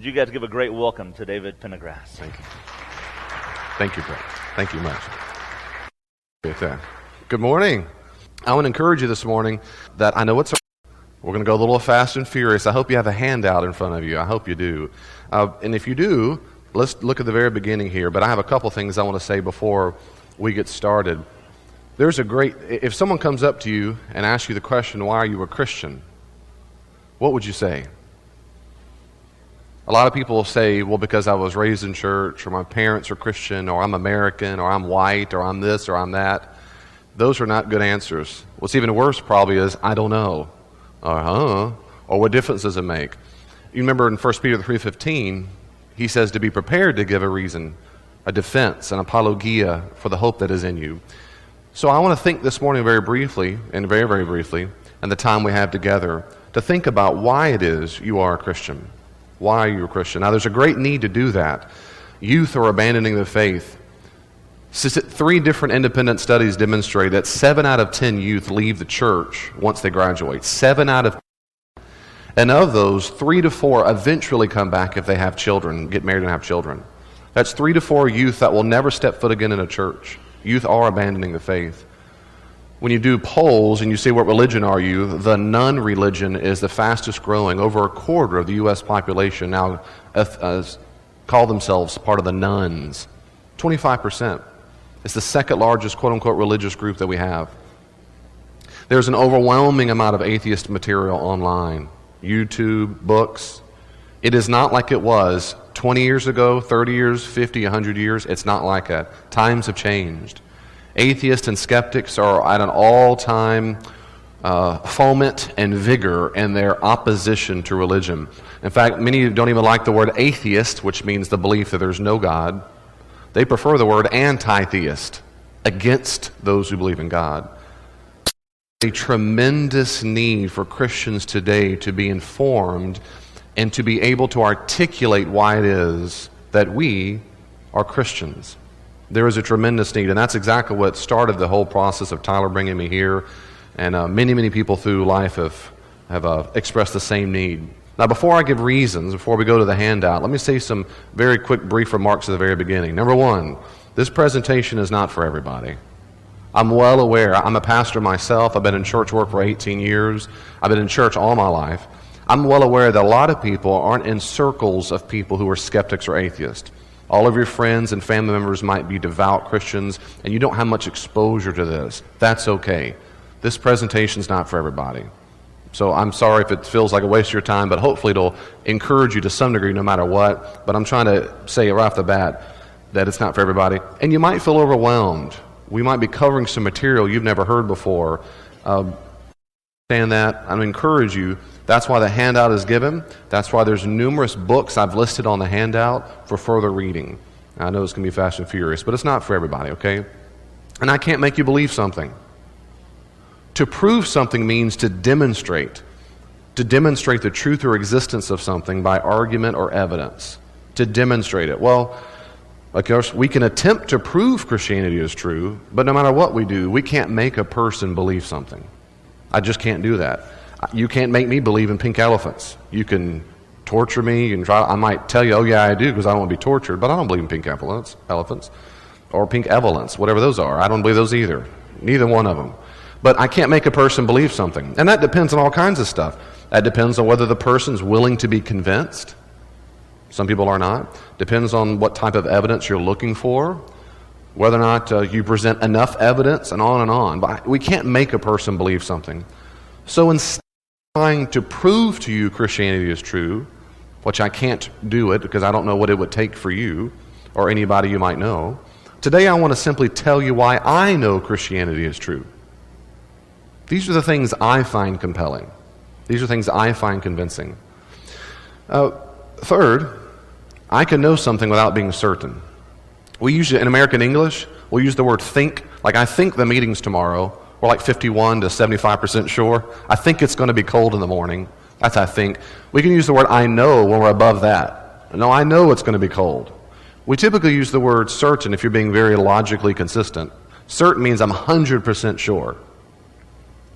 Would you guys give a great welcome to David Pendergrass? Thank you. Thank you, Brett. Thank you much. Good morning. I want to encourage you this morning that I know we're going to go a little fast and furious. I hope you have a handout in front of you. I hope you do. And if you do, let's look at the very beginning here. But I have a couple things I want to say before we get started. If someone comes up to you and asks you the question, why are you a Christian? What would you say? A lot of people will say, well, because I was raised in church, or my parents are Christian, or I'm American, or I'm white, or I'm this, or I'm that. Those are not good answers. What's even worse probably is, I don't know. Or what difference does it make? You remember in 1 Peter 3:15, he says to be prepared to give a reason, a defense, an apologia for the hope that is in you. So I want to think this morning very briefly, and very, very briefly, and the time we have together, to think about why it is you are a Christian. Why are you a Christian? Now, there's a great need to do that. Youth are abandoning the faith. 3 different independent studies demonstrate that 7 out of 10 youth leave the church once they graduate. 7 out of 10. And of those, 3 to 4 eventually come back if they have children, get married and have children. That's 3 to 4 youth that will never step foot again in a church. Youth are abandoning the faith. When you do polls and you say what religion are you, the non-religion is the fastest growing. Over a quarter of the U.S. population now call themselves part of the nuns. 25%. It's the second largest quote-unquote religious group that we have. There's an overwhelming amount of atheist material online. YouTube, books. It is not like it was 20 years ago, 30 years, 50, 100 years. It's not like that. Times have changed. Atheists and skeptics are at an all-time foment and vigor in their opposition to religion. In fact, many don't even like the word atheist, which means the belief that there's no God. They prefer the word anti-theist, against those who believe in God. A tremendous need for Christians today to be informed and to be able to articulate why it is that we are Christians. There is a tremendous need, and that's exactly what started the whole process of Tyler bringing me here, and many, many people through life have expressed the same need. Now, before I give reasons, before we go to the handout, let me say some very quick, brief remarks at the very beginning. Number one, this presentation is not for everybody. I'm well aware. I'm a pastor myself. I've been in church work for 18 years. I've been in church all my life. I'm well aware that a lot of people aren't in circles of people who are skeptics or atheists. All of your friends and family members might be devout Christians, and you don't have much exposure to this. That's okay. This presentation is not for everybody. So I'm sorry if it feels like a waste of your time, but hopefully it'll encourage you to some degree no matter what. But I'm trying to say right off the bat that it's not for everybody. And you might feel overwhelmed. We might be covering some material you've never heard before. Understand that. I encourage you. That's why the handout is given. That's why there's numerous books I've listed on the handout for further reading. I know it's going to be fast and furious, but it's not for everybody, okay? And I can't make you believe something. To prove something means to demonstrate the truth or existence of something by argument or evidence. To demonstrate it. Well, of course, we can attempt to prove Christianity is true, but no matter what we do, we can't make a person believe something. I just can't do that. You can't make me believe in pink elephants. You can torture me. You can try. I might tell you, oh yeah, I do, because I don't want to be tortured, but I don't believe in pink elephants, or pink evolents, whatever those are. I don't believe those either. Neither one of them. But I can't make a person believe something. And that depends on all kinds of stuff. That depends on whether the person's willing to be convinced. Some people are not. Depends on what type of evidence you're looking for. Whether or not you present enough evidence, and on and on. But we can't make a person believe something. So instead of trying to prove to you Christianity is true, which I can't do it because I don't know what it would take for you or anybody you might know, today I want to simply tell you why I know Christianity is true. These are the things I find compelling. These are things I find convincing. Third, I can know something without being certain. We usually, in American English, we'll use the word think. Like, I think the meeting's tomorrow. We're like 51 to 75% sure. I think it's going to be cold in the morning. That's I think. We can use the word I know when we're above that. No, I know it's going to be cold. We typically use the word certain if you're being very logically consistent. Certain means I'm 100% sure.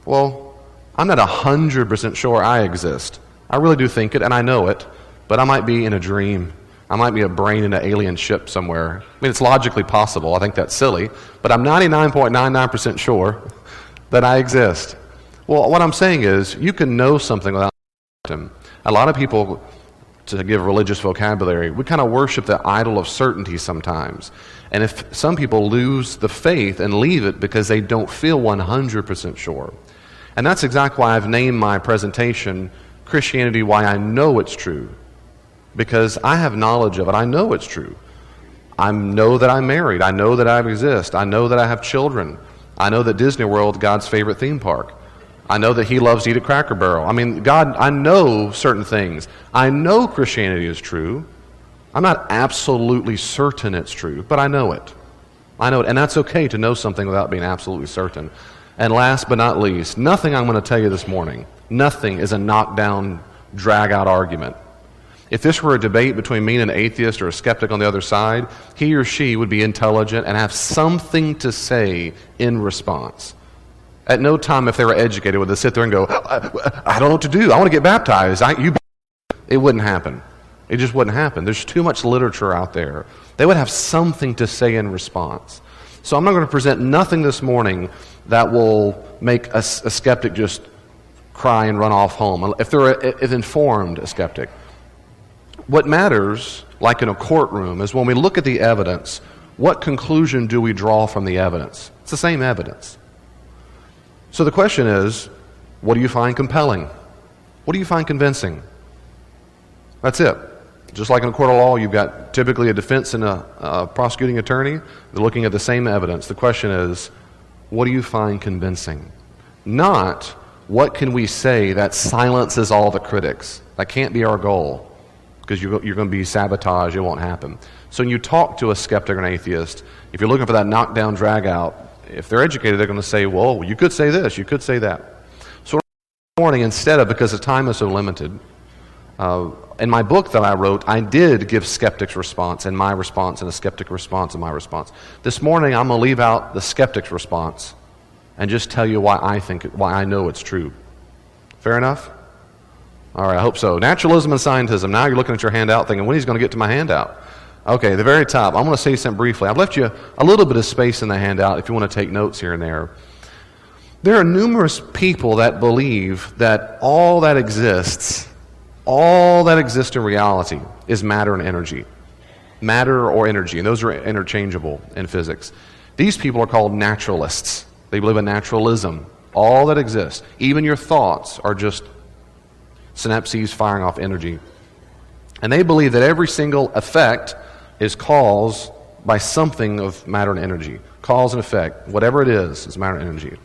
Well, I'm not 100% sure I exist. I really do think it, and I know it. but I might be in a dream. I might be a brain in an alien ship somewhere. I mean, it's logically possible. I think that's silly, but I'm 99.99% sure that I exist. Well, what I'm saying is, you can know something without certain. A lot of people, to give religious vocabulary, we kind of worship the idol of certainty sometimes. And if some people lose the faith and leave it because they don't feel 100% sure. And that's exactly why I've named my presentation, Christianity, Why I Know It's True. Because I have knowledge of it. I know it's true. I know that I'm married. I know that I exist. I know that I have children. I know that Disney World is God's favorite theme park. I know that He loves to eat at Cracker Barrel. I mean, God, I know certain things. I know Christianity is true. I'm not absolutely certain it's true, but I know it. I know it. And that's okay to know something without being absolutely certain. And last but not least, nothing I'm going to tell you this morning, nothing is a knockdown, drag-out argument. If this were a debate between me and an atheist or a skeptic on the other side, he or she would be intelligent and have something to say in response. At no time, if they were educated, would they sit there and go, I don't know what to do. I want to get baptized. It wouldn't happen. It just wouldn't happen. There's too much literature out there. They would have something to say in response. So I'm not going to present nothing this morning that will make a skeptic just cry and run off home, if they're an informed skeptic. What matters, like in a courtroom, is when we look at the evidence, what conclusion do we draw from the evidence? It's the same evidence. So the question is, what do you find compelling? What do you find convincing? That's it. Just like in a court of law, you've got typically a defense and a prosecuting attorney. They're looking at the same evidence. The question is, what do you find convincing? Not, what can we say that silences all the critics? That can't be our goal, because you're going to be sabotaged. It won't happen. So when you talk to a skeptic or an atheist, if you're looking for that knockdown, drag-out, if they're educated, they're going to say, well, you could say this, you could say that. So this morning, instead of, because the time is so limited, in my book that I wrote, I did give skeptic's response and my response and a skeptic response and my response. This morning, I'm going to leave out the skeptic's response and just tell you why I know it's true. Fair enough? All right, I hope so. Naturalism and scientism. Now you're looking at your handout thinking, when he's going to get to my handout? Okay, the very top. I'm going to say something briefly. I've left you a little bit of space in the handout if you want to take notes here and there. There are numerous people that believe that all that exists in reality is matter and energy. Matter or energy, and those are interchangeable in physics. These people are called naturalists. They believe in naturalism. All that exists, even your thoughts, are just synapses firing off energy. And they believe that every single effect is caused by something of matter and energy. Cause and effect, whatever it is matter and energy.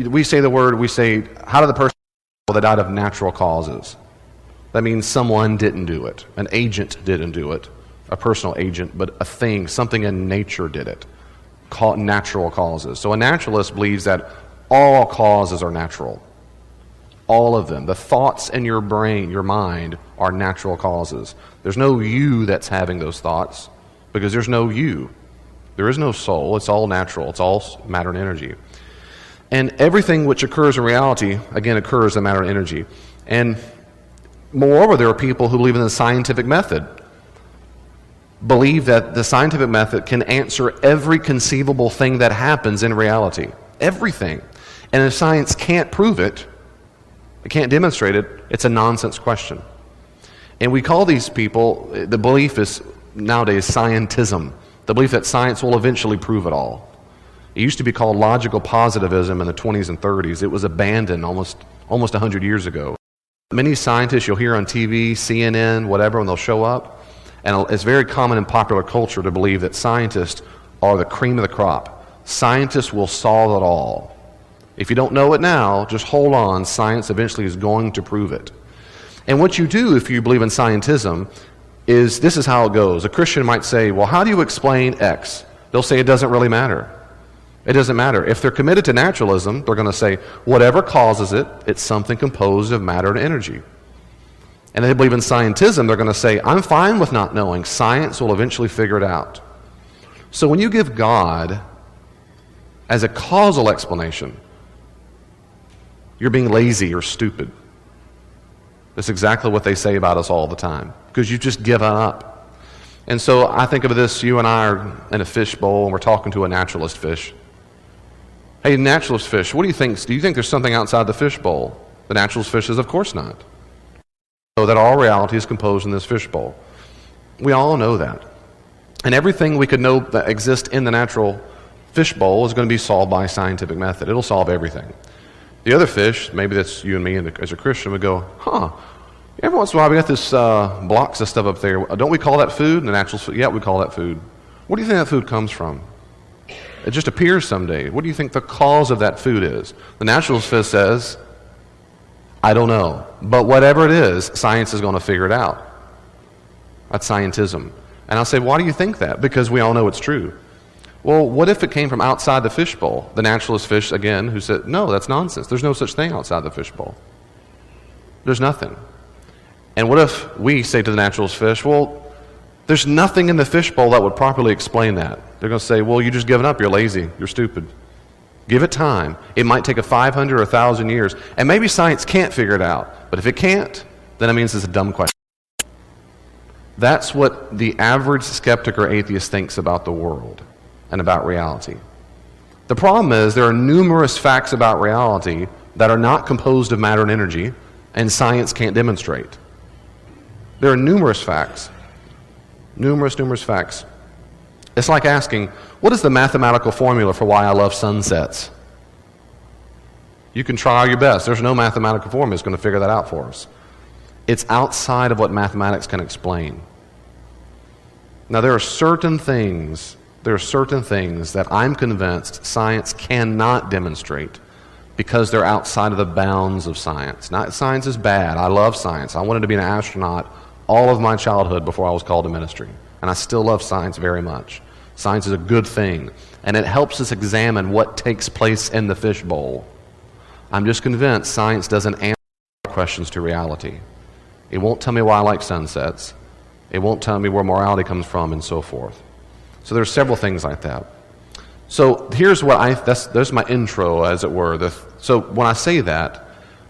We say, how did the person that died of natural causes? That means someone didn't do it. An agent didn't do it. A personal agent, but a thing, something in nature did it. Natural causes. So a naturalist believes that all causes are natural. All of them. The thoughts in your brain, your mind, are natural causes. There's no you that's having those thoughts, because there's no you. There is no soul. It's all natural. It's all matter and energy. And everything which occurs in reality, again, occurs in matter and energy. And moreover, there are people who believe in the scientific method, believe that the scientific method can answer every conceivable thing that happens in reality. Everything. And if science can't prove it, it can't demonstrate it, it's a nonsense question. And we call these people, the belief is nowadays scientism, the belief that science will eventually prove it all. It used to be called logical positivism in the 20s and 30s. It was abandoned almost 100 years ago. Many scientists you'll hear on TV, CNN, whatever, when they'll show up, and it's very common in popular culture to believe that scientists are the cream of the crop. Scientists will solve it all. If you don't know it now, just hold on. Science eventually is going to prove it. And what you do if you believe in scientism is, this is how it goes. A Christian might say, well, how do you explain X? They'll say it doesn't really matter. It doesn't matter. If they're committed to naturalism, they're going to say, whatever causes it, it's something composed of matter and energy. And if they believe in scientism, they're going to say, I'm fine with not knowing. Science will eventually figure it out. So when you give God as a causal explanation, you're being lazy or stupid. That's exactly what they say about us all the time, because you've just given up. And so I think of this, you and I are in a fish bowl, and we're talking to a naturalist fish. Hey, naturalist fish, what do you think? Do you think there's something outside the fish bowl? The naturalist fish says, of course not. So that all reality is composed in this fish bowl. We all know that. And everything we could know that exists in the natural fish bowl is going to be solved by a scientific method. It'll solve everything. The other fish, maybe that's you and me as a Christian, would go, every once in a while we got this blocks of stuff up there. Don't we call that food? And the natural food, yeah, we call that food. What do you think that food comes from? It just appears someday. What do you think the cause of that food is? The naturalist fish says, I don't know. But whatever it is, science is going to figure it out. That's scientism. And I'll say, why do you think that? Because we all know it's true. Well, what if it came from outside the fishbowl? The naturalist fish, again, who said, no, that's nonsense. There's no such thing outside the fishbowl. There's nothing. And what if we say to the naturalist fish, well, there's nothing in the fishbowl that would properly explain that. They're going to say, well, you're just giving up. You're lazy. You're stupid. Give it time. It might take 500 or 1,000 years. And maybe science can't figure it out. But if it can't, then it means it's a dumb question. That's what the average skeptic or atheist thinks about the world and about reality. The problem is there are numerous facts about reality that are not composed of matter and energy, and science can't demonstrate. There are numerous facts. Numerous facts. It's like asking, what is the mathematical formula for why I love sunsets? You can try your best. There's no mathematical formula that's going to figure that out for us. It's outside of what mathematics can explain. Now, there are certain things that I'm convinced science cannot demonstrate because they're outside of the bounds of science. Not science is bad. I love science. I wanted to be an astronaut all of my childhood before I was called to ministry. And I still love science very much. Science is a good thing. And it helps us examine what takes place in the fishbowl. I'm just convinced science doesn't answer questions to reality. It won't tell me why I like sunsets. It won't tell me where morality comes from and so forth. So there's several things like that. So here's what there's my intro, as it were. So when I say that,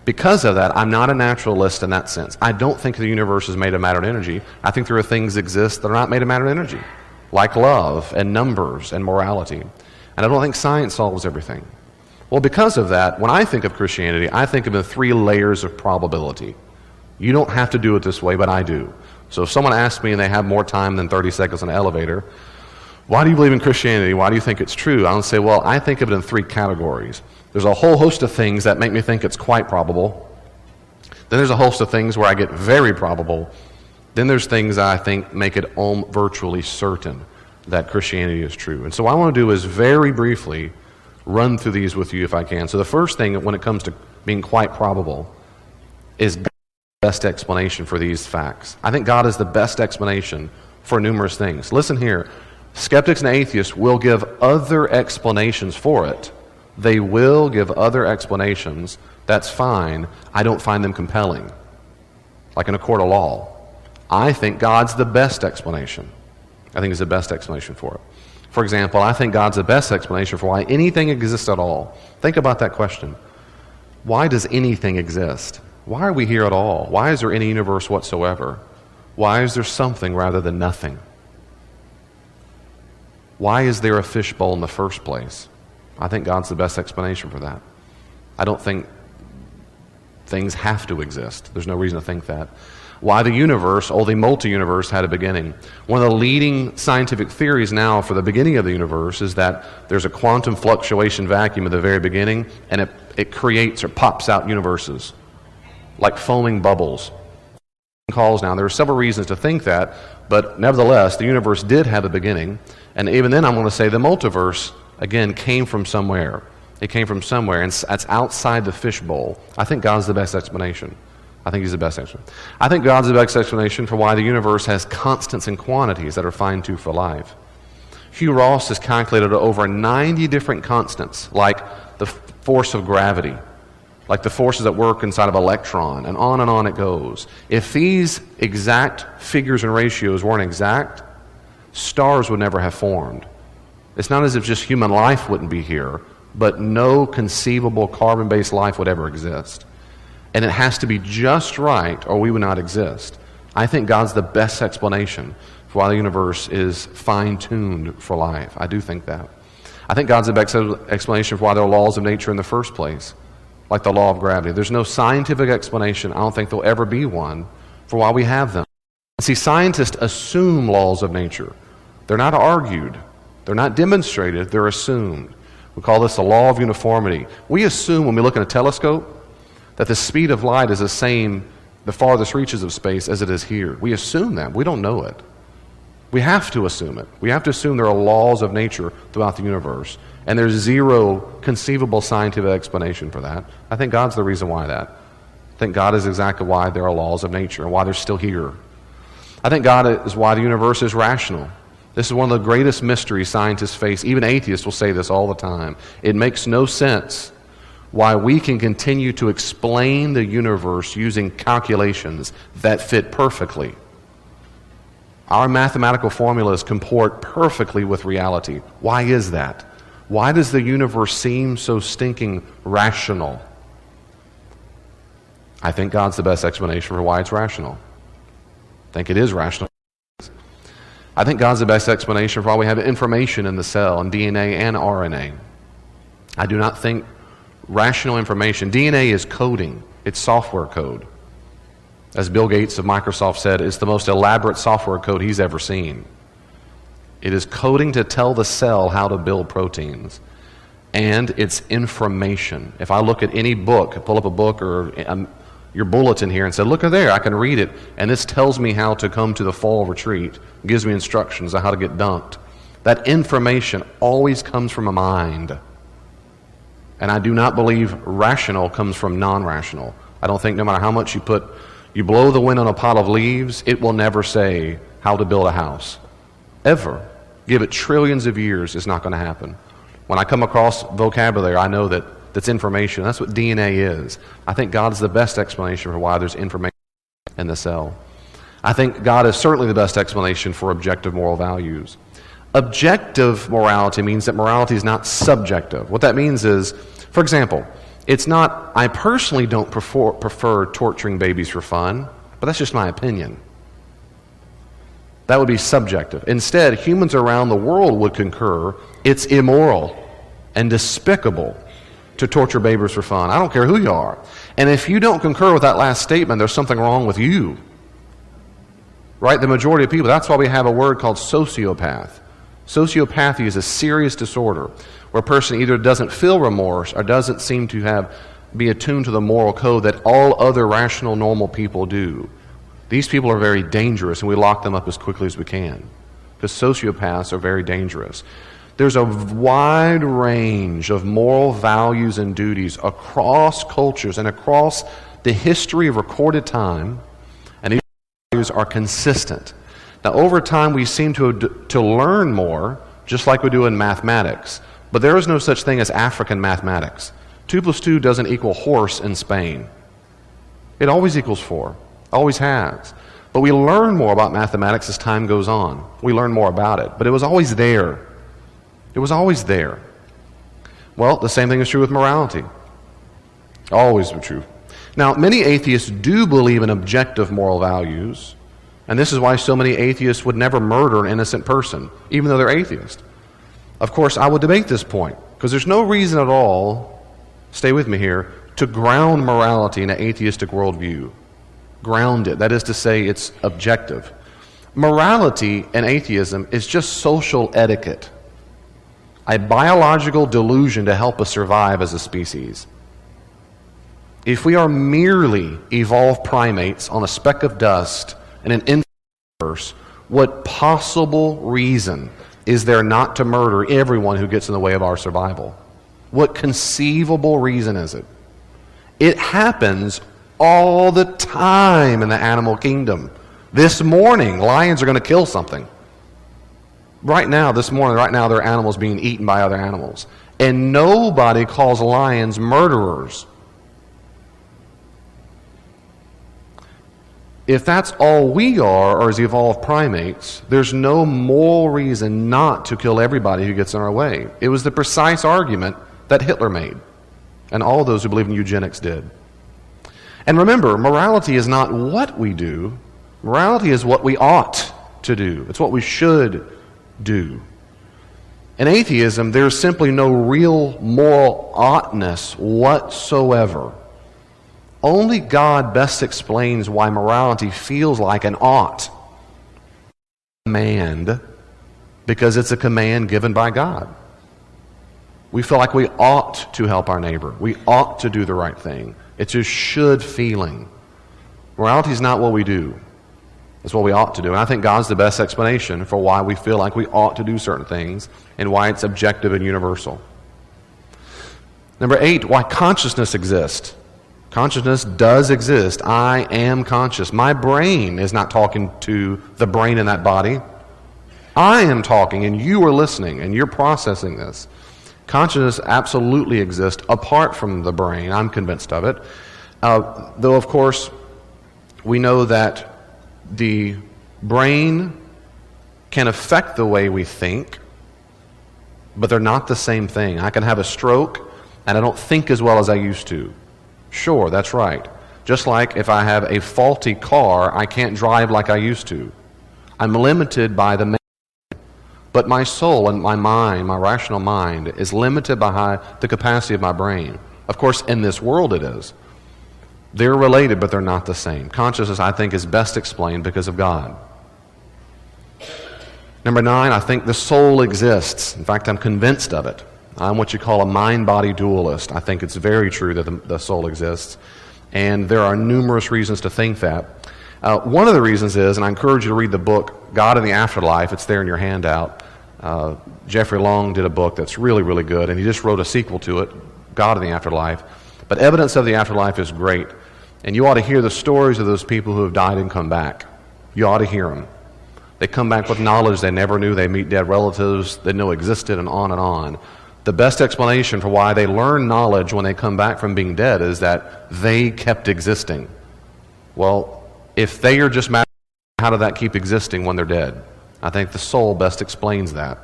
because of that, I'm not a naturalist in that sense. I don't think the universe is made of matter and energy. I think there are things that exist that are not made of matter and energy, like love and numbers and morality. And I don't think science solves everything. Well, because of that, when I think of Christianity, I think of the 3 layers of probability. You don't have to do it this way, but I do. So if someone asks me and they have more time than 30 seconds in an elevator, why do you believe in Christianity? Why do you think it's true? I'll say, well, I think of it in 3 categories. There's a whole host of things that make me think it's quite probable. Then there's a host of things where I get very probable. Then there's things I think make it virtually certain that Christianity is true. And so what I want to do is very briefly run through these with you if I can. So the first thing when it comes to being quite probable is the best explanation for these facts. I think God is the best explanation for numerous things. Listen here. Skeptics and atheists will give other explanations for it. They will give other explanations. That's fine. I don't find them compelling. Like in a court of law. I think God's the best explanation. I think He's the best explanation for it. For example, I think God's the best explanation for why anything exists at all. Think about that question. Why does anything exist? Why are we here at all? Why is there any universe whatsoever? Why is there something rather than nothing? Why is there a fishbowl in the first place? I think God's the best explanation for that. I don't think things have to exist. There's no reason to think that. Why the universe, the multi-universe, had a beginning. One of the leading scientific theories now for the beginning of the universe is that there's a quantum fluctuation vacuum at the very beginning, and it creates or pops out universes, like foaming bubbles. Calls now. There are several reasons to think that, but nevertheless, the universe did have a beginning, and even then I'm going to say the multiverse, again, came from somewhere. It came from somewhere, and that's outside the fishbowl. I think God's the best explanation. I think He's the best explanation. I think God's the best explanation for why the universe has constants and quantities that are fine-tuned for life. Hugh Ross has calculated over 90 different constants, like the force of gravity, like the forces that work inside of an electron, and on it goes. If these exact figures and ratios weren't exact, stars would never have formed. It's not as if just human life wouldn't be here, but no conceivable carbon-based life would ever exist. And it has to be just right or we would not exist. I think God's the best explanation for why the universe is fine-tuned for life. I do think that. I think God's the best explanation for why there are laws of nature in the first place, like the law of gravity. There's no scientific explanation, I don't think there'll ever be one, for why we have them. See, scientists assume laws of nature. They're not argued. They're not demonstrated. They're assumed. We call this the law of uniformity. We assume when we look in a telescope that the speed of light is the same the farthest reaches of space as it is here. We assume that. We don't know it. We have to assume it. We have to assume there are laws of nature throughout the universe, and there's zero conceivable scientific explanation for that. I think God's the reason why that. I think God is exactly why there are laws of nature and why they're still here. I think God is why the universe is rational. This is one of the greatest mysteries scientists face. Even atheists will say this all the time. It makes no sense why we can continue to explain the universe using calculations that fit perfectly. Our mathematical formulas comport perfectly with reality. Why is that? Why does the universe seem so stinking rational? I think God's the best explanation for why it's rational. I think it is rational. I think God's the best explanation for why we have information in the cell, and DNA and RNA. I do not think rational information. DNA is coding. It's software code. As Bill Gates of Microsoft said, it's the most elaborate software code he's ever seen. It is coding to tell the cell how to build proteins. And it's information. If I look at any book, pull up a book or your bulletin here and say, look there, I can read it, and this tells me how to come to the fall retreat, gives me instructions on how to get dunked. That information always comes from a mind. And I do not believe rational comes from non-rational. I don't think no matter how much you blow the wind on a pot of leaves, it will never say how to build a house. Ever. Give it trillions of years, it's not going to happen. When I come across vocabulary, I know that's information. That's what DNA is. I think God is the best explanation for why there's information in the cell. I think God is certainly the best explanation for objective moral values. Objective morality means that morality is not subjective. What that means is, for example, it's not, I personally don't prefer torturing babies for fun, but that's just my opinion. That would be subjective. Instead, humans around the world would concur it's immoral and despicable to torture babies for fun. I don't care who you are. And if you don't concur with that last statement, there's something wrong with you. Right? The majority of people, that's why we have a word called sociopath. Sociopathy is a serious disorder where a person either doesn't feel remorse or doesn't seem to be attuned to the moral code that all other rational, normal people do. These people are very dangerous, and we lock them up as quickly as we can because sociopaths are very dangerous. There's a wide range of moral values and duties across cultures and across the history of recorded time, and these values are consistent. Now, over time, we seem to learn more, just like we do in mathematics. But there is no such thing as African mathematics. 2 + 2 doesn't equal horse in Spain. It always equals 4. Always has. But we learn more about mathematics as time goes on. We learn more about it. But it was always there. It was always there. Well, the same thing is true with morality. Always true. Now, many atheists do believe in objective moral values. And this is why so many atheists would never murder an innocent person, even though they're atheists. Of course, I would debate this point, because there's no reason at all, stay with me here, to ground morality in an atheistic worldview. Ground it. That is to say, it's objective. Morality and atheism is just social etiquette, a biological delusion to help us survive as a species. If we are merely evolved primates on a speck of dust in an infinite universe, what possible reason is there not to murder everyone who gets in the way of our survival? What conceivable reason is it? It happens all the time in the animal kingdom. This morning, lions are going to kill something. Right now, this morning, right now, there are animals being eaten by other animals. And nobody calls lions murderers. If that's all we are, or as evolved primates, there's no moral reason not to kill everybody who gets in our way. It was the precise argument that Hitler made, and all those who believe in eugenics did. And remember, morality is not what we do. Morality is what we ought to do. It's what we should do. In atheism, there's simply no real moral oughtness whatsoever. Only God best explains why morality feels like an ought. Command, because it's a command given by God. We feel like we ought to help our neighbor. We ought to do the right thing. It's a should feeling. Morality is not what we do. It's what we ought to do. And I think God's the best explanation for why we feel like we ought to do certain things and why it's objective and universal. Number 8, why consciousness exists. Consciousness does exist. I am conscious. My brain is not talking to the brain in that body. I am talking, and you are listening, and you're processing this. Consciousness absolutely exists apart from the brain. I'm convinced of it. Though, of course, we know that the brain can affect the way we think, but they're not the same thing. I can have a stroke, and I don't think as well as I used to. Sure, that's right. Just like if I have a faulty car, I can't drive like I used to. I'm limited by the but my soul and my mind, my rational mind, is limited by the capacity of my brain. Of course, in this world it is. They're related, but they're not the same. Consciousness, I think, is best explained because of God. Number 9, I think the soul exists. In fact, I'm convinced of it. I'm what you call a mind-body dualist. I think it's very true that the soul exists. And there are numerous reasons to think that. One of the reasons is, and I encourage you to read the book, God in the Afterlife. It's there in your handout. Jeffrey Long did a book that's really, really good, and he just wrote a sequel to it, God in the Afterlife. But Evidence of the Afterlife is great. And you ought to hear the stories of those people who have died and come back. You ought to hear them. They come back with knowledge they never knew. They meet dead relatives they know existed, and on and on. The best explanation for why they learn knowledge when they come back from being dead is that they kept existing. Well, if they are just matter, how did that keep existing when they're dead? I think the soul best explains that.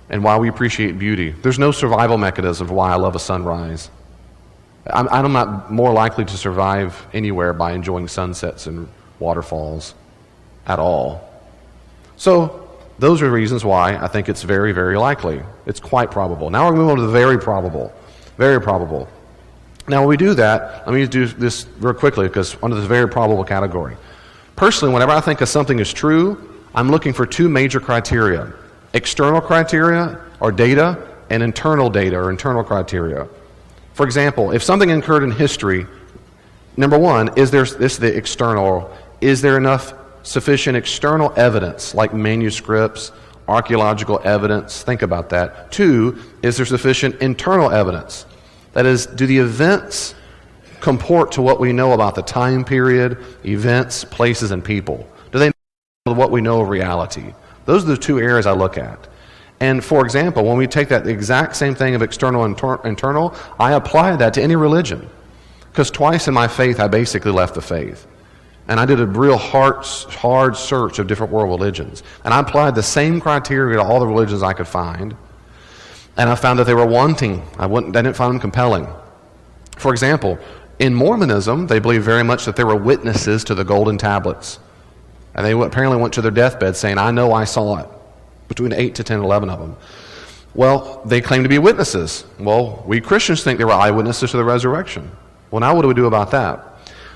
And why we appreciate beauty. There's no survival mechanism for why I love a sunrise. I'm not more likely to survive anywhere by enjoying sunsets and waterfalls at all. So, those are reasons why I think it's very, very likely. It's quite probable. Now we're moving on to the very probable. Very probable. Now when we do that, let me do this real quickly because under this very probable category. Personally, whenever I think of something is true, I'm looking for 2 major criteria. External criteria or data and internal data or internal criteria. For example, if something occurred in history, number 1, is there enough sufficient external evidence like manuscripts, archaeological evidence? Think about that. 2, is there sufficient internal evidence? That is, do the events comport to what we know about the time period, events, places, and people? Do they know what we know of reality? Those are the 2 areas I look at. And for example, when we take that exact same thing of external and internal, I apply that to any religion. Because twice in my faith, I basically left the faith. And I did a real hard search of different world religions. And I applied the same criteria to all the religions I could find. And I found that they were wanting. I didn't find them compelling. For example, in Mormonism, they believe very much that there were witnesses to the golden tablets. And they apparently went to their deathbed saying, I know I saw it. Between 8 to 10, 11 of them. Well, they claim to be witnesses. Well, we Christians think they were eyewitnesses to the resurrection. Well, now what do we do about that?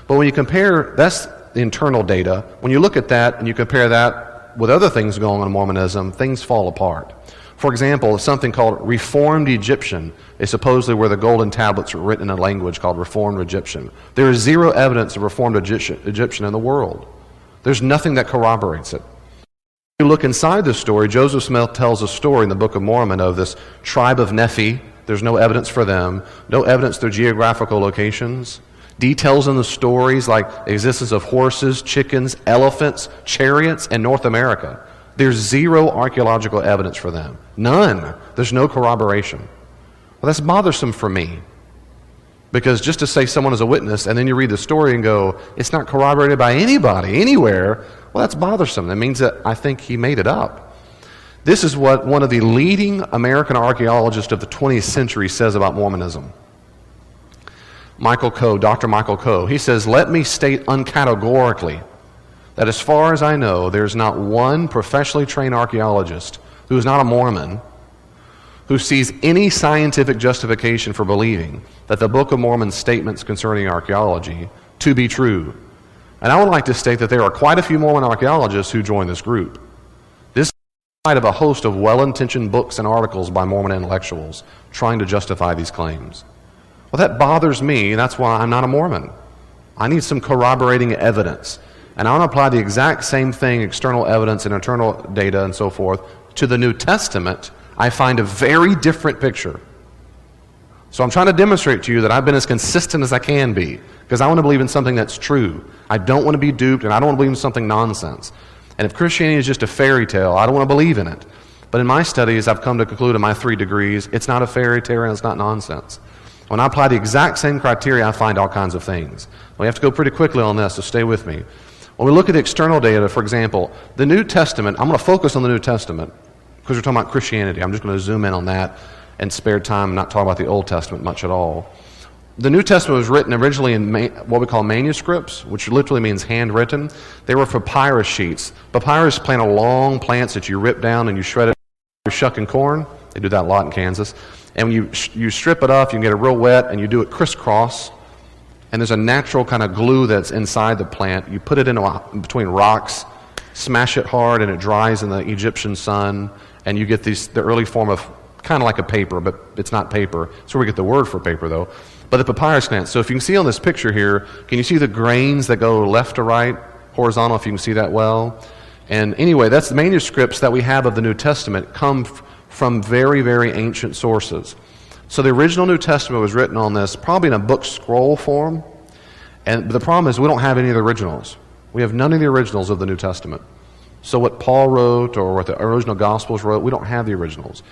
But when you compare, that's the internal data. When you look at that and you compare that with other things going on in Mormonism, things fall apart. For example, something called Reformed Egyptian is supposedly where the golden tablets were written in a language called Reformed Egyptian. There is 0 evidence of Reformed Egyptian in the world. There's nothing that corroborates it. If you look inside this story, Joseph Smith tells a story in the Book of Mormon of this tribe of Nephi. There's no evidence for them, no evidence their geographical locations. Details in the stories like the existence of horses, chickens, elephants, chariots in North America. There's 0 archaeological evidence for them. None. There's no corroboration. Well, that's bothersome for me. Because just to say someone is a witness and then you read the story and go, it's not corroborated by anybody, anywhere, well, that's bothersome. That means that I think he made it up. This is what one of the leading American archaeologists of the 20th century says about Mormonism. Dr. Michael Coe, he says, "Let me state uncategorically that as far as I know, there's not one professionally trained archaeologist who is not a Mormon who sees any scientific justification for believing that the Book of Mormon's statements concerning archaeology to be true." And I would like to state that there are quite a few Mormon archaeologists who join this group. This is in spite of a host of well-intentioned books and articles by Mormon intellectuals trying to justify these claims. Well, that bothers me, and that's why I'm not a Mormon. I need some corroborating evidence. And I want to apply the exact same thing, external evidence and internal data and so forth, to the New Testament. I find a very different picture. So I'm trying to demonstrate to you that I've been as consistent as I can be, because I want to believe in something that's true. I don't want to be duped, and I don't want to believe in something nonsense. And if Christianity is just a fairy tale, I don't want to believe in it. But in my studies, I've come to conclude in my 3 degrees, it's not a fairy tale and it's not nonsense. When I apply the exact same criteria, I find all kinds of things. We have to go pretty quickly on this, so stay with me. When we look at the external data, for example, the New Testament, I'm going to focus on the New Testament because we're talking about Christianity. I'm just going to zoom in on that and spare time and not talk about the Old Testament much at all. The New Testament was written originally in what we call manuscripts, which literally means handwritten. They were papyrus sheets. Papyrus plant are long plants that you rip down and you shred it. You're shucking corn. They do that a lot in Kansas. And when you strip it off, you can get it real wet, and you do it crisscross. And there's a natural kind of glue that's inside the plant. You put it in between rocks, smash it hard, and it dries in the Egyptian sun. And you get the early form of kind of like a paper, but it's not paper. That's where we get the word for paper, though. But the papyrus plant. So if you can see on this picture here, can you see the grains that go left to right, horizontal, if you can see that well? And anyway, that's the manuscripts that we have of the New Testament come from very, very ancient sources. So the original New Testament was written on this, probably in a book scroll form. And the problem is we don't have any of the originals. We have none of the originals of the New Testament. So what Paul wrote or what the original Gospels wrote, we don't have the originals.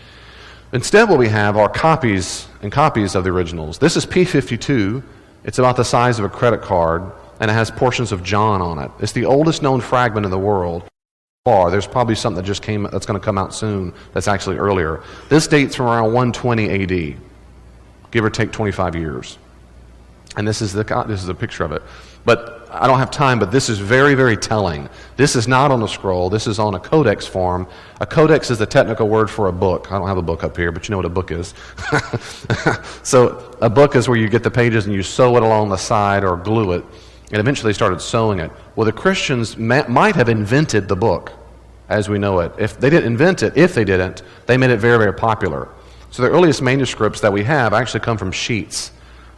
Instead, what we have are copies and copies of the originals. This is P52. It's about the size of a credit card, and it has portions of John on it. It's the oldest known fragment in the world. There's probably something that just came that's going to come out soon that's actually earlier. This dates from around 120 AD, give or take 25 years. And this is a picture of it. But I don't have time, but this is very, very telling. This is not on a scroll. This is on a codex form. A codex is the technical word for a book. I don't have a book up here, but you know what a book is. So a book is where you get the pages and you sew it along the side or glue it. And eventually they started sewing it. Well, the Christians might have invented the book as we know it. If they didn't invent it, they made it very, very popular. So the earliest manuscripts that we have actually come from sheets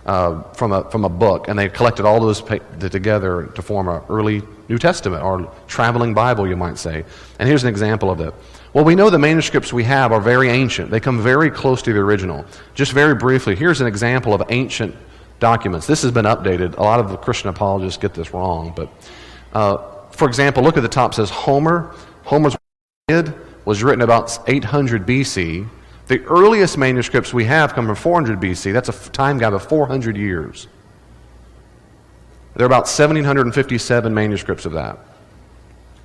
from a book, and they collected all those together to form an early New Testament, or traveling Bible, you might say. And here's an example of it. Well, we know the manuscripts we have are very ancient. They come very close to the original. Just very briefly, here's an example of ancient documents. This has been updated. A lot of the Christian apologists get this wrong, but for example, look at the top. It says Homer. Homer's Iliad was written about 800 BC. The earliest manuscripts we have come from 400 BC. That's a time gap of 400 years. There are about 1,757 manuscripts of that.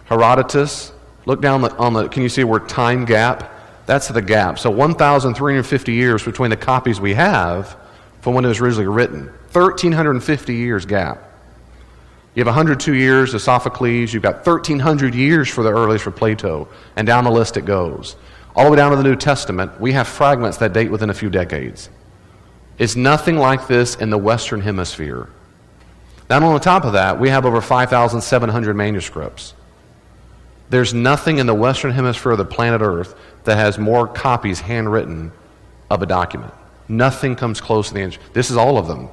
Herodotus, look down can you see where time gap? That's the gap. So 1,350 years between the copies we have from when it was originally written. 1,350 years gap. You have 102 years of Sophocles. You've got 1,300 years for the earliest for Plato. And down the list it goes. All the way down to the New Testament, we have fragments that date within a few decades. It's nothing like this in the Western Hemisphere. Now, on top of that, we have over 5,700 manuscripts. There's nothing in the Western Hemisphere of the planet Earth that has more copies handwritten of a document. Nothing comes close to the end. This is all of them.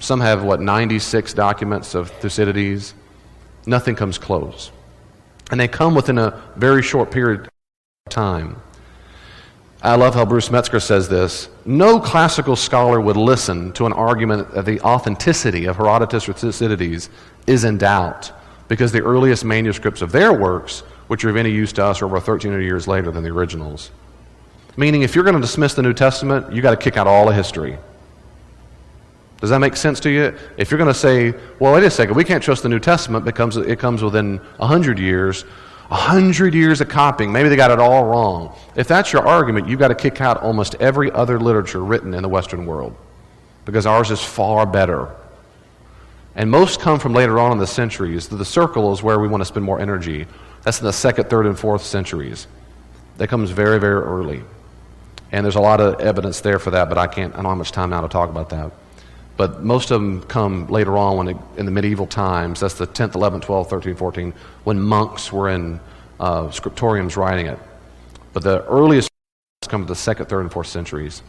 Some have, 96 documents of Thucydides. Nothing comes close. And they come within a very short period of time. I love how Bruce Metzger says this. No classical scholar would listen to an argument that the authenticity of Herodotus or Thucydides is in doubt, because the earliest manuscripts of their works, which are of any use to us, are over 1,300 years later than the originals. Meaning, if you're going to dismiss the New Testament, you've got to kick out all of history. Does that make sense to you? If you're going to say, well, wait a second, we can't trust the New Testament because it comes within 100 years, 100 years of copying, maybe they got it all wrong. If that's your argument, you've got to kick out almost every other literature written in the Western world. because ours is far better. And most come from later on in the centuries. The circle is where we want to spend more energy. That's in the 2nd, 3rd, and 4th centuries. That comes very, very early. And there's a lot of evidence there for that, but I don't have much time now to talk about that. But most of them come later on in the medieval times. That's the 10th, 11th, 12th, 13th, 14th, when monks were in scriptoriums writing it. But the earliest come to the 2nd, 3rd, and 4th centuries.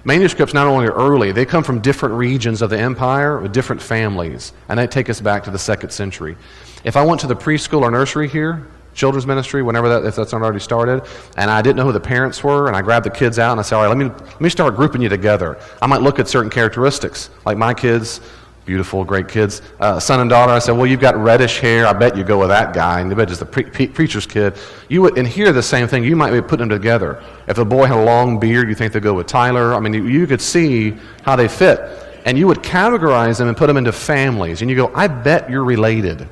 Manuscripts not only are early, they come from different regions of the empire with different families, and they take us back to the 2nd century. If I went to the preschool or nursery here, children's ministry, if that's not already started, and I didn't know who the parents were, and I grabbed the kids out and I said, all right, let me start grouping you together. I might look at certain characteristics, like my kids, beautiful, great kids, son and daughter. I said, well, you've got reddish hair. I bet you go with that guy. And I bet it's the preacher's kid. You would, and here the same thing. You might be putting them together. If the boy had a long beard, you think they'd go with Tyler. I mean, you could see how they fit. And you would categorize them and put them into families. And you go, I bet you're related.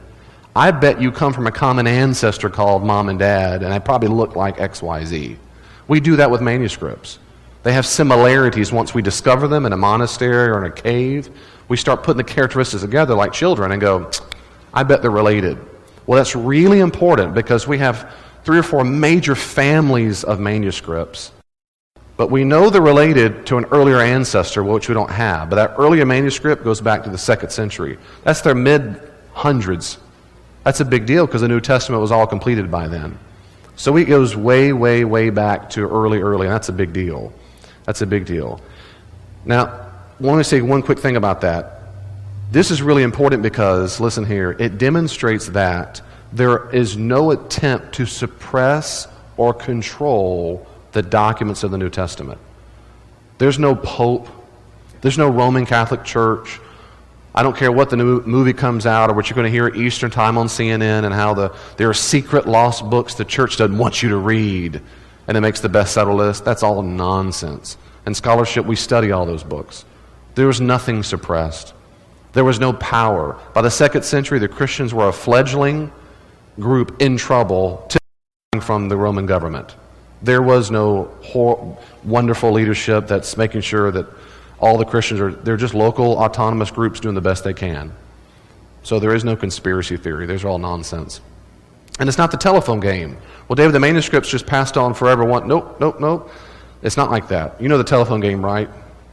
I bet you come from a common ancestor called mom and dad, and I probably look like XYZ. We do that with manuscripts. They have similarities once we discover them in a monastery or in a cave. We start putting the characteristics together like children and go, I bet they're related. Well, that's really important because we have 3 or 4 major families of manuscripts. But we know they're related to an earlier ancestor, which we don't have. But that earlier manuscript goes back to the 2nd century. That's their mid-hundreds. That's a big deal because the New Testament was all completed by then. So it goes way, way, way back to early, and that's a big deal. That's a big deal. Now, I want to say one quick thing about that. This is really important because, listen here, it demonstrates that there is no attempt to suppress or control the documents of the New Testament. There's no pope. There's no Roman Catholic Church. I don't care what the new movie comes out or what you're going to hear at Eastern time on CNN and how there are secret lost books the church doesn't want you to read and it makes the bestseller list. That's all nonsense. In scholarship, we study all those books. There was nothing suppressed. There was no power. By the 2nd century, the Christians were a fledgling group in trouble from the Roman government. There was no wonderful leadership that's making sure that all the Christians they're just local autonomous groups doing the best they can. So there is no conspiracy theory. Those are all nonsense. And it's not the telephone game. Well, David, the manuscripts just passed on forever. Nope. It's not like that. You know the telephone game, right?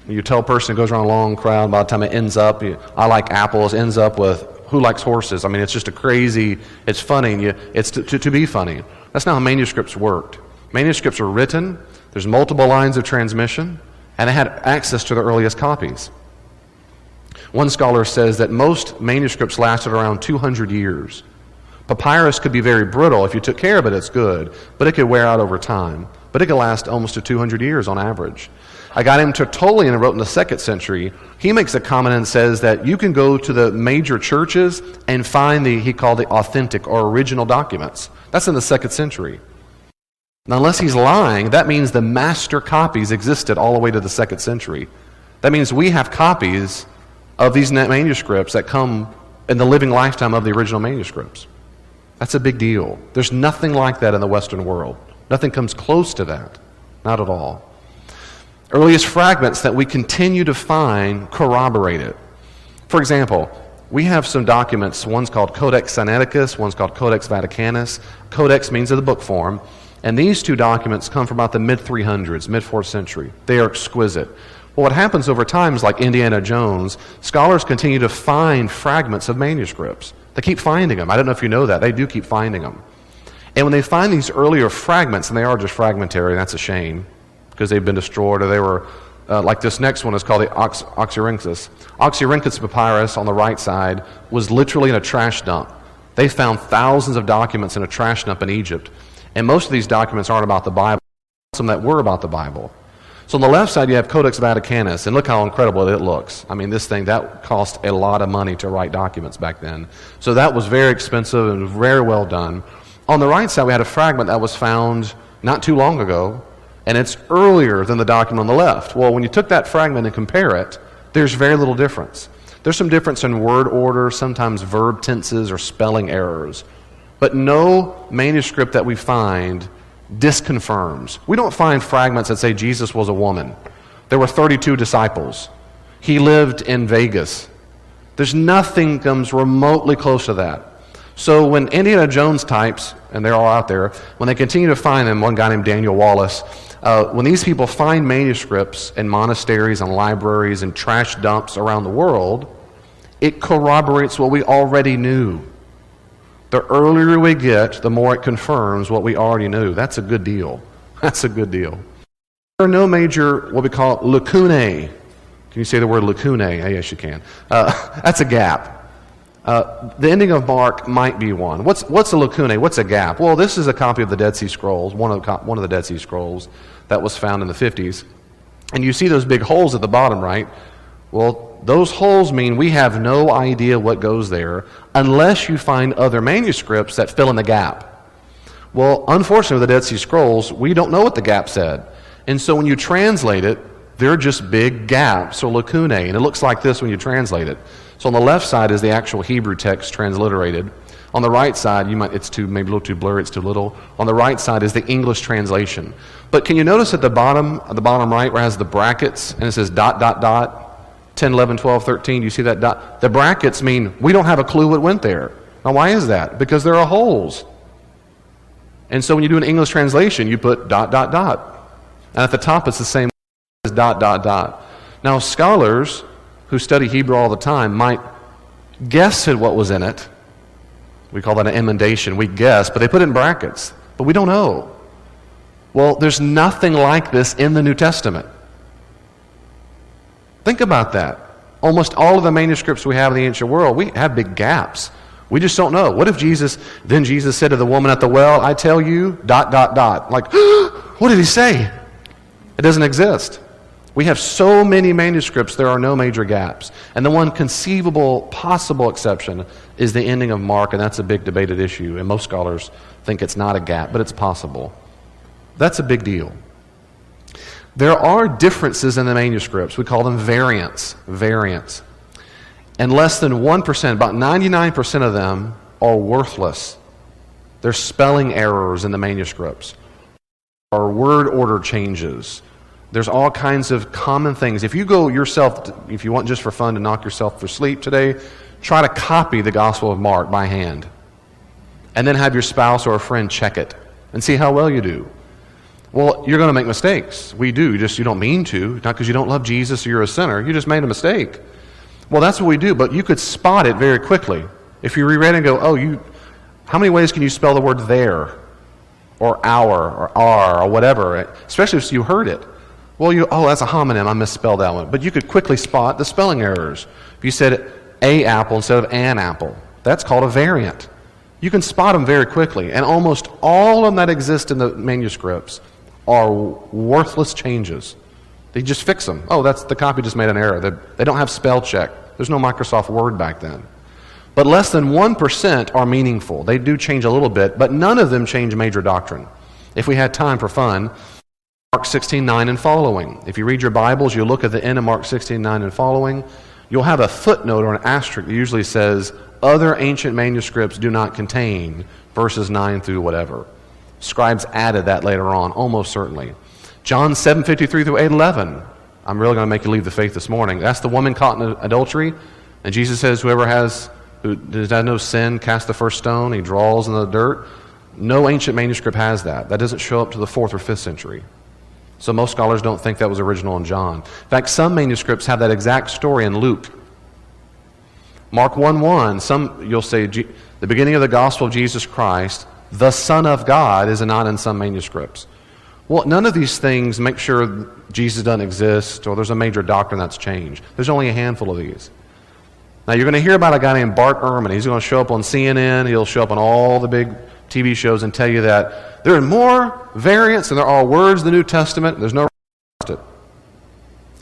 You tell a person, it goes around a long crowd. By the time it ends up, I like apples, ends up with who likes horses. I mean, it's just it's funny. And it's to be funny. That's not how manuscripts worked. Manuscripts were written. There's multiple lines of transmission. And they had access to the earliest copies. One scholar says that most manuscripts lasted around 200 years. Papyrus could be very brittle. If you took care of it, it's good. But it could wear out over time. But it could last almost to 200 years on average. A guy named Tertullian, who wrote in the 2nd century, he makes a comment and says that you can go to the major churches and find he called the authentic or original documents. That's in the 2nd century. Now, unless he's lying, that means the master copies existed all the way to the 2nd century. That means we have copies of these manuscripts that come in the living lifetime of the original manuscripts. That's a big deal. There's nothing like that in the Western world. Nothing comes close to that. Not at all. Earliest fragments that we continue to find corroborate it. For example, we have some documents. One's called Codex Sinaiticus, one's called Codex Vaticanus. Codex means of the book form. And these 2 documents come from about the mid-300s, mid-4th century. They are exquisite. Well, what happens over time is like Indiana Jones, scholars continue to find fragments of manuscripts. They keep finding them. I don't know if you know that. They do keep finding them. And when they find these earlier fragments, and they are just fragmentary, and that's a shame, because they've been destroyed, or they were, like this next one is called the Oxyrhynchus. Oxyrhynchus papyrus on the right side was literally in a trash dump. They found thousands of documents in a trash dump in Egypt. And most of these documents aren't about the Bible. Some that were about the Bible. So on the left side, you have Codex Vaticanus, and look how incredible it looks. I mean, this thing, that cost a lot of money to write documents back then. So that was very expensive and very well done. On the right side, we had a fragment that was found not too long ago, and it's earlier than the document on the left. Well, when you took that fragment and compare it, there's very little difference. There's some difference in word order, sometimes verb tenses or spelling errors. But no manuscript that we find disconfirms. We don't find fragments that say Jesus was a woman. There were 32 disciples. He lived in Vegas. There's nothing comes remotely close to that. So when Indiana Jones types, and they're all out there, when they continue to find them, one guy named Daniel Wallace, when these people find manuscripts in monasteries and libraries and trash dumps around the world, it corroborates what we already knew. The earlier we get, the more it confirms what we already knew. That's a good deal. That's a good deal. There are no major, what we call lacunae. Can you say the word lacunae? Yes, you can. That's a gap. The ending of Mark might be one. What's a lacunae? What's a gap? Well, this is a copy of the Dead Sea Scrolls, one of the Dead Sea Scrolls that was found in the 50s. And you see those big holes at the bottom, right? Well, those holes mean we have no idea what goes there unless you find other manuscripts that fill in the gap. Well, unfortunately, with the Dead Sea Scrolls, we don't know what the gap said. And so when you translate it, they're just big gaps or lacunae, and it looks like this when you translate it. So on the left side is the actual Hebrew text transliterated. On the right side, it's maybe a little too blurry, it's too little. On the right side is the English translation. But can you notice at the bottom right where it has the brackets, and it says ... 10, 11, 12, 13, you see that dot? The brackets mean we don't have a clue what went there. Now why is that? Because there are holes. And so when you do an English translation, you put ... And at the top it's the same as ... Now scholars who study Hebrew all the time might guess at what was in it. We call that an emendation. We guess, but they put it in brackets. But we don't know. Well, there's nothing like this in the New Testament. Think about that. Almost all of the manuscripts we have in the ancient world, we have big gaps. We just don't know. What if Jesus said to the woman at the well, I tell you, ... Like, what did he say? It doesn't exist. We have so many manuscripts, there are no major gaps. And the one conceivable, possible exception is the ending of Mark, and that's a big debated issue. And most scholars think it's not a gap, but it's possible. That's a big deal. There are differences in the manuscripts. We call them variants. And less than 1%, about 99% of them are worthless. There's spelling errors in the manuscripts, or word order changes. There's all kinds of common things. If you go yourself, if you want just for fun to knock yourself for sleep today, try to copy the Gospel of Mark by hand. And then have your spouse or a friend check it and see how well you do. Well, you're going to make mistakes. We do. You don't mean to. Not because you don't love Jesus or you're a sinner. You just made a mistake. Well, that's what we do. But you could spot it very quickly. If you reread and go, how many ways can you spell the word there? Or our, or are, or whatever. Especially if you heard it. Well, that's a homonym. I misspelled that one. But you could quickly spot the spelling errors. If you said a apple instead of an apple, that's called a variant. You can spot them very quickly. And almost all of them that exist in the manuscripts are worthless changes. They just fix them. The copy just made an error. They don't have spell check. There's no Microsoft Word back then. But less than 1% are meaningful. They do change a little bit, but none of them change major doctrine. If we had time for fun, Mark 16:9 and following. If you read your Bibles, you look at the end of Mark 16:9 and following, you'll have a footnote or an asterisk that usually says, other ancient manuscripts do not contain verses 9 through whatever. Scribes added that later on, almost certainly. John 7:53 through 8:11. I'm really going to make you leave the faith this morning. That's the woman caught in adultery. And Jesus says, who does have no sin, cast the first stone. He draws in the dirt. No ancient manuscript has that. That doesn't show up to the 4th or 5th century. So most scholars don't think that was original in John. In fact, some manuscripts have that exact story in Luke. Mark 1:1, you'll say, the beginning of the gospel of Jesus Christ, the Son of God, is not in some manuscripts. Well, none of these things make sure Jesus doesn't exist or there's a major doctrine that's changed. There's only a handful of these. Now, you're going to hear about a guy named Bart Ehrman. He's going to show up on CNN. He'll show up on all the big TV shows and tell you that there are more variants than there are words in the New Testament. There's no reason to trust it.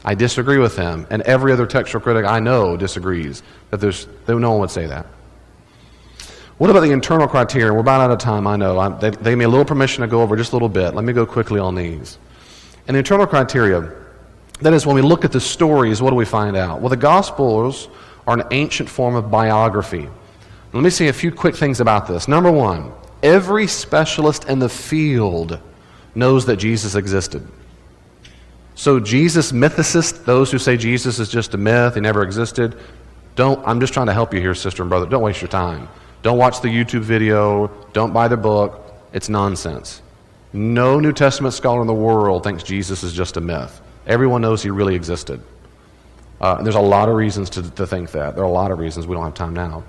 I disagree with him, and every other textual critic I know disagrees. That no one would say that. What about the internal criteria? We're about out of time, I know. They gave me a little permission to go over just a little bit. Let me go quickly on these. And the internal criteria, that is, when we look at the stories, what do we find out? Well, the Gospels are an ancient form of biography. Let me say a few quick things about this. Number one, every specialist in the field knows that Jesus existed. So Jesus mythicists, those who say Jesus is just a myth, he never existed, I'm just trying to help you here, sister and brother. Don't waste your time. Don't watch the YouTube video. Don't buy the book. It's nonsense. No New Testament scholar in the world thinks Jesus is just a myth. Everyone knows he really existed. And there's a lot of reasons to think that. There are a lot of reasons. We don't have time now.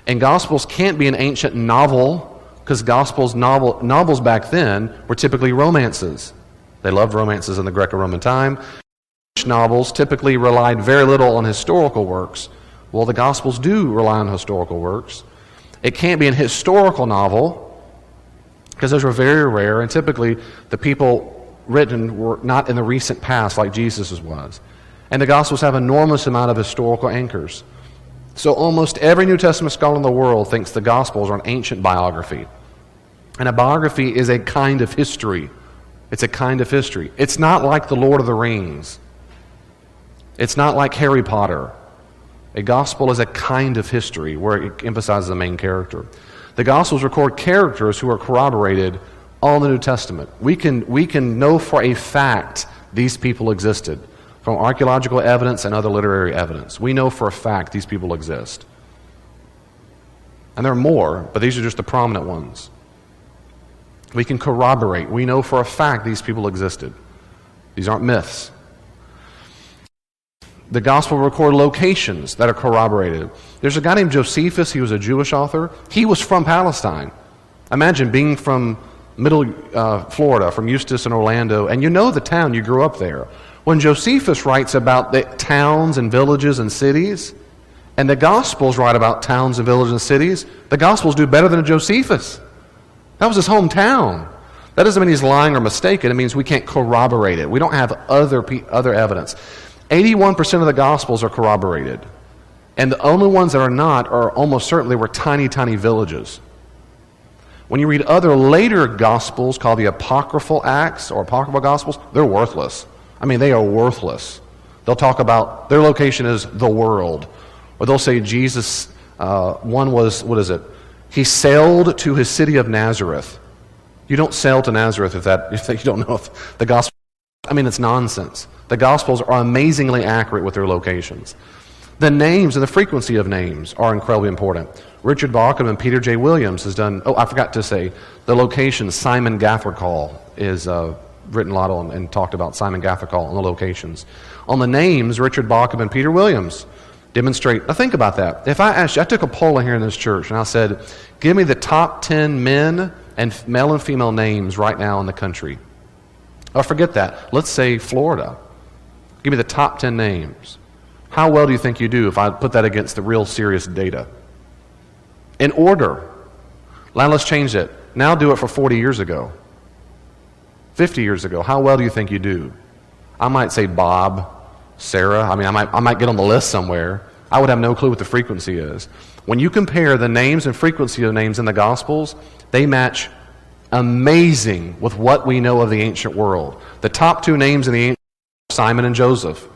And Gospels can't be an ancient novel, because novels back then were typically romances. They loved romances in the Greco-Roman time. Novels typically relied very little on historical works. Well, the Gospels do rely on historical works. It can't be an historical novel, because those were very rare, and typically the people written were not in the recent past like Jesus' was. And the Gospels have an enormous amount of historical anchors. So almost every New Testament scholar in the world thinks the Gospels are an ancient biography. And a biography is a kind of history. It's a kind of history. It's not like the Lord of the Rings. It's not like Harry Potter. A gospel is a kind of history where it emphasizes the main character. The Gospels record characters who are corroborated all in the New Testament. We can know for a fact these people existed from archaeological evidence and other literary evidence. We know for a fact these people exist. And there are more, but these are just the prominent ones. We can corroborate. We know for a fact these people existed. These aren't myths. The Gospel record locations that are corroborated. There's a guy named Josephus. He was a Jewish author. He was from Palestine. Imagine being from middle Florida, from Eustis and Orlando, and you know the town. You grew up there. When Josephus writes about the towns and villages and cities, and the Gospels write about towns and villages and cities, the Gospels do better than Josephus. That was his hometown. That doesn't mean he's lying or mistaken. It means we can't corroborate it. We don't have other evidence. 81% of the Gospels are corroborated. And the only ones that are not are almost certainly were tiny, tiny villages. When you read other later Gospels called the Apocryphal Acts or Apocryphal Gospels, they're worthless. I mean, they are worthless. They'll talk about their location is the world. Or they'll say Jesus, one was, what is it? He sailed to his city of Nazareth. You don't sail to Nazareth if you don't know if the Gospel. I mean, it's nonsense. The Gospels are amazingly accurate with their locations. The names and the frequency of names are incredibly important. Richard Bauckham and Peter J. Williams has done, I forgot to say, the location Simon Gathercall is written a lot on and talked about Simon Gathercall on the locations. On the names, Richard Bauckham and Peter Williams demonstrate. Now think about that. If I asked you, I took a poll in here in this church and I said, give me the top 10 men and male and female names right now in the country. Oh, forget that. Let's say Florida. Give me the top 10 names. How well do you think you do if I put that against the real serious data? In order. Now let's change it. Now do it for 40 years ago. 50 years ago. How well do you think you do? I might say Bob, Sarah. I mean, I might get on the list somewhere. I would have no clue what the frequency is. When you compare the names and frequency of names in the Gospels, they match amazing with what we know of the ancient world. The top two names in the ancient world are Simon and Joseph.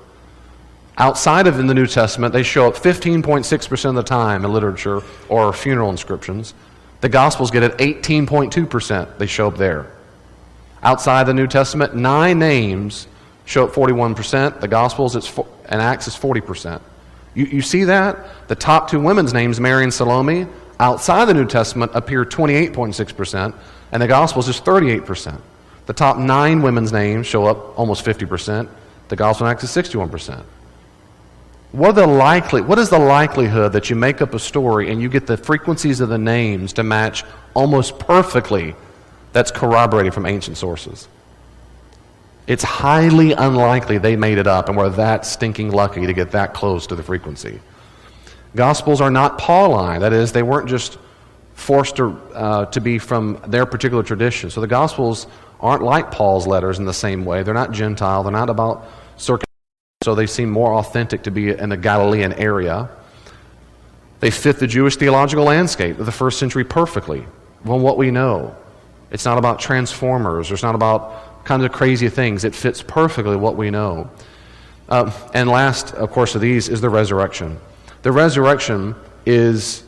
Outside of in the New Testament, they show up 15.6% of the time in literature or funeral inscriptions. The Gospels get it 18.2%. They show up there. Outside the New Testament, 9 names show up 41%. The Gospels and Acts is 40%. You see that? The top 2 women's names, Mary and Salome, outside the New Testament appear 28.6%, and the Gospels is 38%. The top 9 women's names show up almost 50%. The Gospel and Acts is 61%. What is the likelihood that you make up a story and you get the frequencies of the names to match almost perfectly that's corroborated from ancient sources? It's highly unlikely they made it up and were that stinking lucky to get that close to the frequency. Gospels are not Pauline. That is, they weren't just forced to be from their particular tradition. So the Gospels aren't like Paul's letters in the same way. They're not Gentile. They're not about circumcision. So they seem more authentic to be in the Galilean area. They fit the Jewish theological landscape of the first century perfectly. From what we know, it's not about transformers. It's not about kinds of crazy things. It fits perfectly what we know. And last, of course, of these is the resurrection. The resurrection is,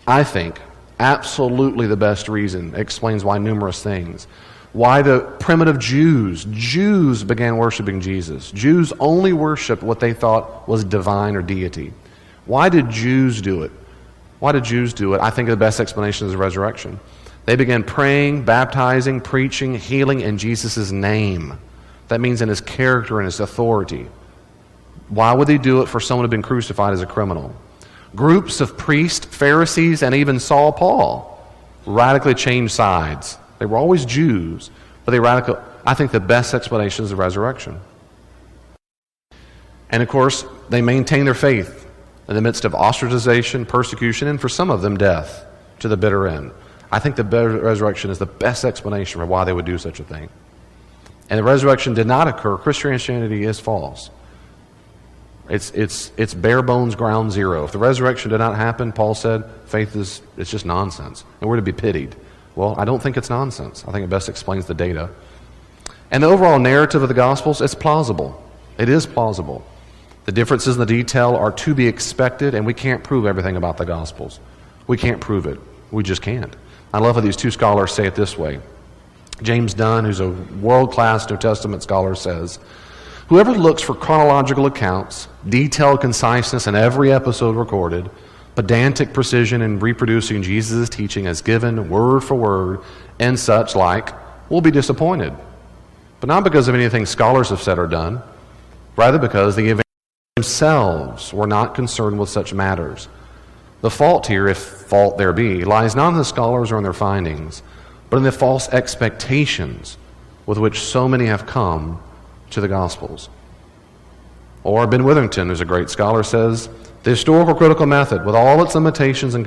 I think, absolutely the best reason. It explains why numerous things. Why the primitive Jews began worshiping Jesus. Jews only worshiped what they thought was divine or deity. Why did Jews do it? Why did Jews do it? I think the best explanation is the resurrection. They began praying, baptizing, preaching, healing in Jesus' name. That means in his character and his authority. Why would they do it for someone who had been crucified as a criminal? Groups of priests, Pharisees, and even Saul Paul radically changed sides. They were always Jews, but I think the best explanation is the resurrection. And of course, they maintained their faith in the midst of ostracization, persecution, and for some of them, death to the bitter end. I think the resurrection is the best explanation for why they would do such a thing. And the resurrection did not occur. Christianity is false. It's bare bones ground zero. If the resurrection did not happen, Paul said, it's just nonsense, and we're to be pitied. Well, I don't think it's nonsense. I think it best explains the data. And the overall narrative of the Gospels is plausible. It is plausible. The differences in the detail are to be expected, and we can't prove everything about the Gospels. We can't prove it. We just can't. I love how these two scholars say it this way. James Dunn, who's a world-class New Testament scholar, says, "Whoever looks for chronological accounts, detailed conciseness in every episode recorded, pedantic precision in reproducing Jesus' teaching as given word for word, and such like, will be disappointed. But not because of anything scholars have said or done, rather because the evangelists themselves were not concerned with such matters. The fault here, if fault there be, lies not in the scholars or in their findings, but in the false expectations with which so many have come to the Gospels." Or Ben Witherington, who's a great scholar, says, "The historical critical method, with all its limitations and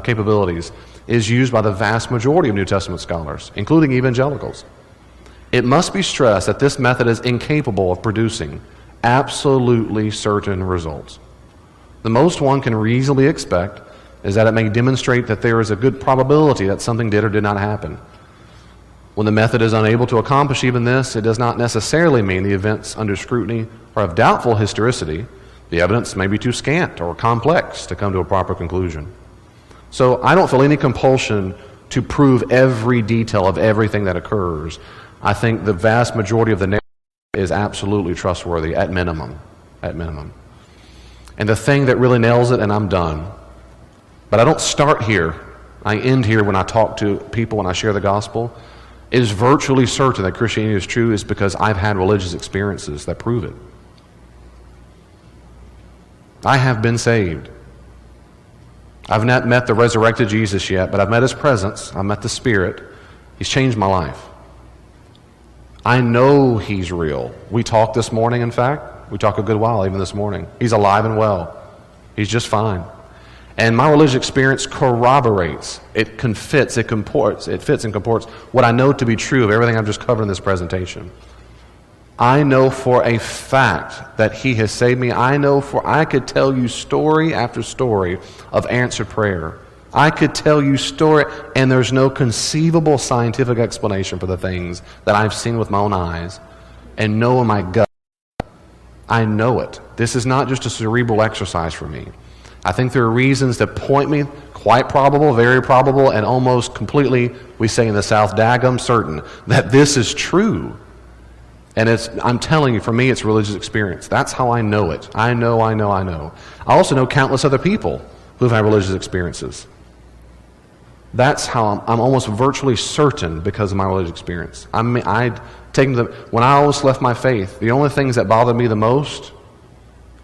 capabilities, is used by the vast majority of New Testament scholars, including evangelicals. It must be stressed that this method is incapable of producing absolutely certain results. The most one can reasonably expect is that it may demonstrate that there is a good probability that something did or did not happen. When the method is unable to accomplish even this, it does not necessarily mean the events under scrutiny are of doubtful historicity. The evidence may be too scant or complex to come to a proper conclusion. So I don't feel any compulsion to prove every detail of everything that occurs. I think the vast majority of the narrative is absolutely trustworthy at minimum. At minimum. And the thing that really nails it, and I'm done, but I don't start here. I end here when I talk to people, when I share the gospel. It is virtually certain that Christianity is true is because I've had religious experiences that prove it. I have been saved. I've not met the resurrected Jesus yet, but I've met his presence. I've met the Spirit. He's changed my life. I know he's real. We talked this morning, in fact. We talked a good while even this morning. He's alive and well. He's just fine. And my religious experience corroborates, it fits and comports what I know to be true of everything I've just covered in this presentation. I know for a fact that he has saved me. I could tell you story after story of answered prayer. I could tell you story, and there's no conceivable scientific explanation for the things that I've seen with my own eyes and know in my gut. I know it. This is not just a cerebral exercise for me. I think there are reasons that point me, quite probable, very probable, and almost completely, we say in the South, daggum certain, that this is true. And I'm telling you, for me, it's religious experience. That's how I know it. I know. I also know countless other people who've had religious experiences. That's how I'm almost virtually certain because of my religious experience. When I almost left my faith, the only things that bothered me the most,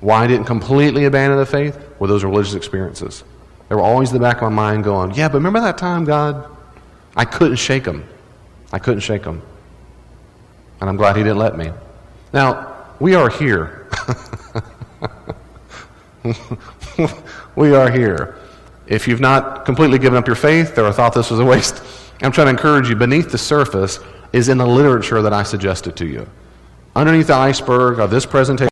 why I didn't completely abandon the faith, were those religious experiences. They were always in the back of my mind going, yeah, but remember that time, God? I couldn't shake them. And I'm glad he didn't let me. Now, we are here. We are here. If you've not completely given up your faith or thought this was a waste, I'm trying to encourage you, beneath the surface is in the literature that I suggested to you. Underneath the iceberg of this presentation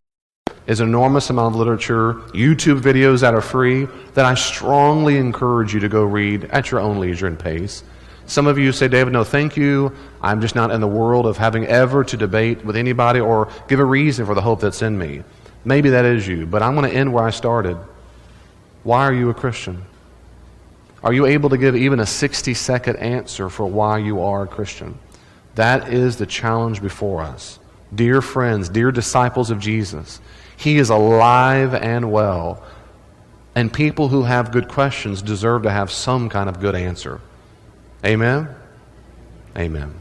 is an enormous amount of literature, YouTube videos that are free, that I strongly encourage you to go read at your own leisure and pace. Some of you say, David, no thank you. I'm just not in the world of having ever to debate with anybody or give a reason for the hope that's in me. Maybe that is you, but I'm going to end where I started. Why are you a Christian? Are you able to give even a 60-second answer for why you are a Christian? That is the challenge before us. Dear friends, dear disciples of Jesus, He is alive and well. And people who have good questions deserve to have some kind of good answer. Amen? Amen.